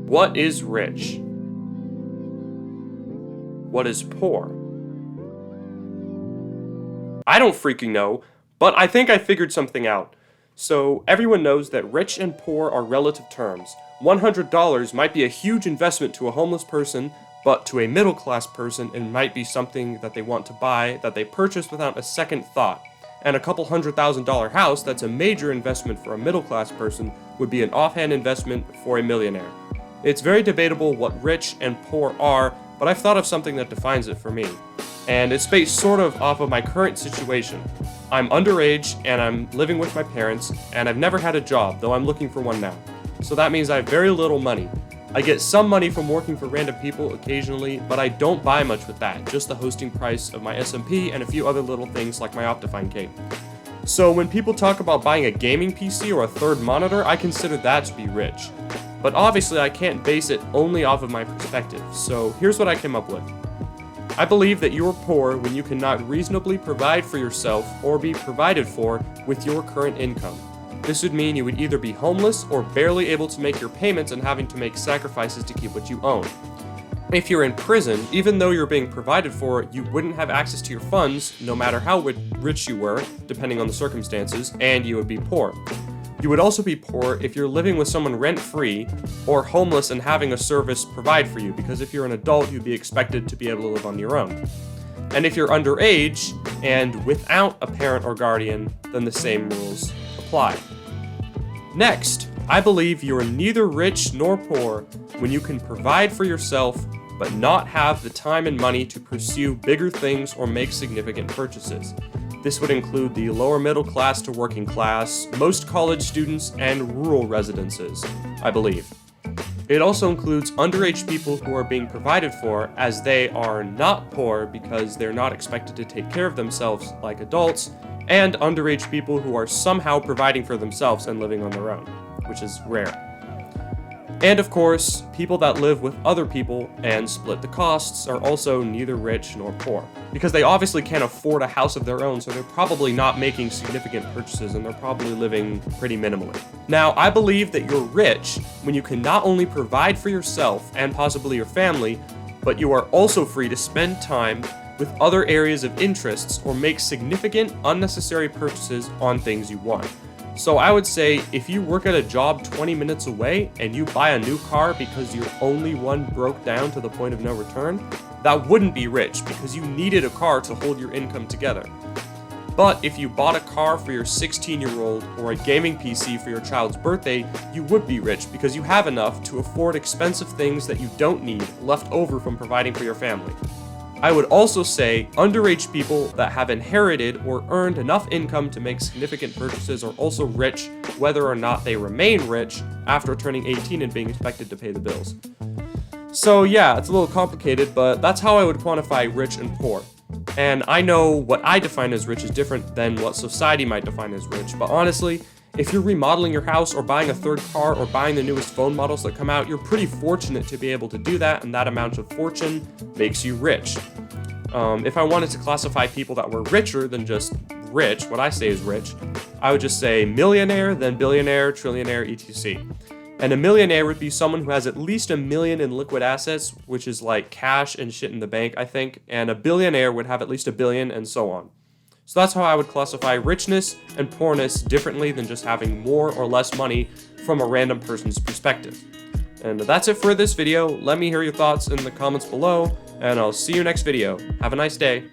What is rich? What is poor? I don't freaking know, but I think I figured something out. So everyone knows that rich and poor are relative terms. $100 might be a huge investment to a homeless person, but to a middle-class person it might be something that they want to buy that they purchase without a second thought. And a couple $100,000 house that's a major investment for a middle-class person would be an offhand investment for a millionaire. It's very debatable what rich and poor are, but I've thought of something that defines it for me. And it's based sort of off of my current situation. I'm underage and I'm living with my parents, and I've never had a job, though I'm looking for one now. So that means I have very little money. I get some money from working for random people occasionally, but I don't buy much with that, just the hosting price of my SMP and a few other little things like my Optifine cape. So when people talk about buying a gaming PC or a third monitor, I consider that to be rich. But obviously I can't base it only off of my perspective, so here's what I came up with. I believe that you are poor when you cannot reasonably provide for yourself or be provided for with your current income. This would mean you would either be homeless or barely able to make your payments and having to make sacrifices to keep what you own. If you're in prison, even though you're being provided for, you wouldn't have access to your funds, no matter how rich you were, depending on the circumstances, and you would be poor. You would also be poor if you're living with someone rent-free or homeless and having a service provide for you, because if you're an adult, you'd be expected to be able to live on your own. And if you're underage and without a parent or guardian, then the same rules apply. Next, I believe you're neither rich nor poor when you can provide for yourself but not have the time and money to pursue bigger things or make significant purchases. This would include the lower middle class to working class, most college students, and rural residences, I believe. It also includes underage people who are being provided for, as they are not poor because they're not expected to take care of themselves like adults, and underage people who are somehow providing for themselves and living on their own, which is rare. And of course, people that live with other people and split the costs are also neither rich nor poor, because they obviously can't afford a house of their own, so they're probably not making significant purchases and they're probably living pretty minimally. Now, I believe that you're rich when you can not only provide for yourself and possibly your family, but you are also free to spend time with other areas of interests or make significant unnecessary purchases on things you want. So I would say if you work at a job 20 minutes away and you buy a new car because your only one broke down to the point of no return, that wouldn't be rich because you needed a car to hold your income together. But if you bought a car for your 16-year-old or a gaming PC for your child's birthday, you would be rich because you have enough to afford expensive things that you don't need left over from providing for your family. I would also say underage people that have inherited or earned enough income to make significant purchases are also rich, whether or not they remain rich after turning 18 and being expected to pay the bills. So yeah, it's a little complicated, but that's how I would quantify rich and poor. And I know what I define as rich is different than what society might define as rich, but honestly, if you're remodeling your house or buying a third car or buying the newest phone models that come out, you're pretty fortunate to be able to do that, and that amount of fortune makes you rich. If I wanted to classify people that were richer than just rich, what I say is rich, I would just say millionaire, then billionaire, trillionaire, etc. And a millionaire would be someone who has at least $1 million in liquid assets, which is like cash and shit in the bank, I think, and a billionaire would have at least $1 billion, and so on. So that's how I would classify richness and poorness differently than just having more or less money from a random person's perspective. And that's it for this video. Let me hear your thoughts in the comments below, and I'll see you next video. Have a nice day.